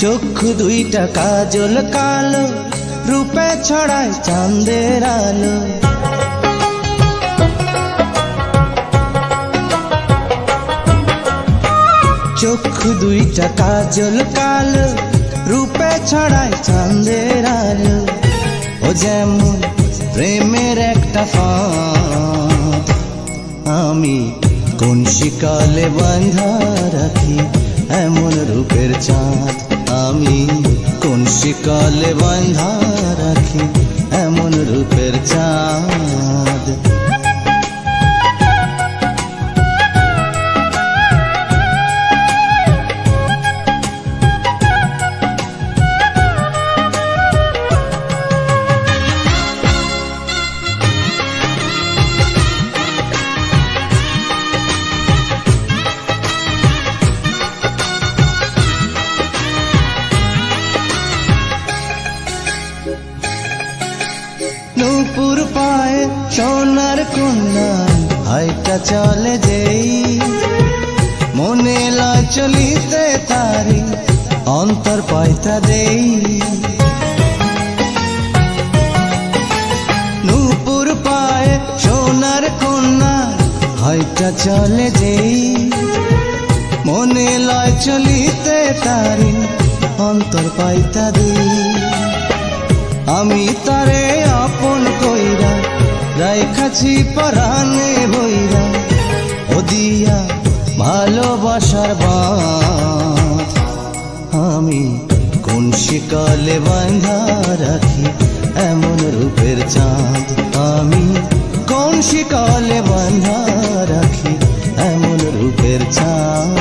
চক্ষু দুইটা কাজল কালো, রূপে ছড়ায় চাঁদের আলো। চক্ষু দুইটা কাজল কালো, রূপে ছড়ায় চাঁদের আলো। ও যেমন প্রেমের একটা ফাঁদ, আমি কোন শিকলে বাঁধা রাখি এমন রূপের চাঁদ। আমি কোন শিকলে বাঁধা রাখি এমন রূপের চাঁদ। নূপুর পায়ে সোনার কন্যা হাইটা চলে যেই, মনে লয় চলিতে তারি অন্তর পাইতা দেই। নূপুর পায়ে সোনার কন্যা হাইটা চলে যেই, মনে লয় চলিতে তারি অন্তর পাইতা দেই। আমি তারে আপন কইরা রাইখাছি পরাণে বইরা, ও দিয়া ভালোবাসার বাঁধ। আমি কোন শিকলে বাঁধা রাখি এমন রূপের চাঁদ। আমি কোন শিকলে বাঁধা রাখি এমন রূপের চাঁদ।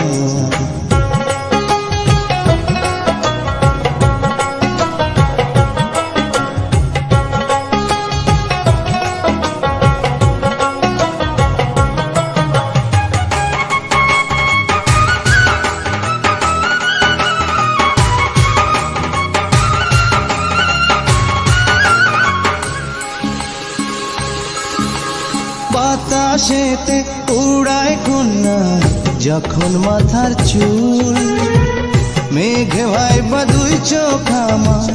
বাতাসেতে উড়ায় কন্যা যখন মাথার চুল, মেঘ ভাইবা দুই চোখ আমার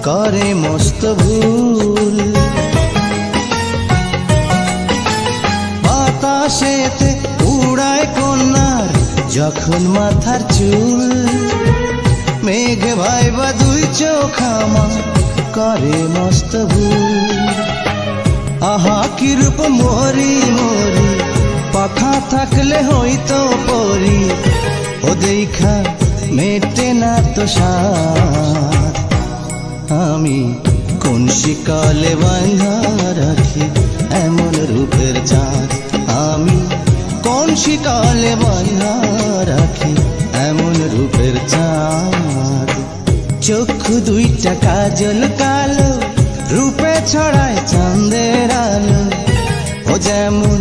করে মস্ত ভুল। বাতাসেতে উড়ায় কন্যার যখন মাথার চুল, মেঘ ভাইবা দুই চোখ আমার করে মস্ত ভুল। আহা কি রূপ মরি মরি, পাখা থাকলে হইতো পরি, ও দেখা মেটে না তো সাথ। আমি কোন শিকলে বাঁধা রাখি এমন রূপের চাঁদ। আমি কোন শিকলে বাঁধা রাখি এমন রূপের চাঁদ। চক্ষু দুইটা কাজল কালো, রূপে ছড়ায় চাঁদের আলো। ও যেমন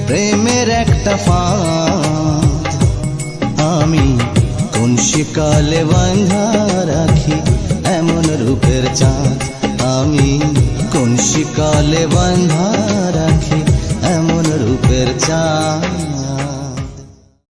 প্রেমের একটা ফাঁদ, আমি কোন শিকলে বাঁধা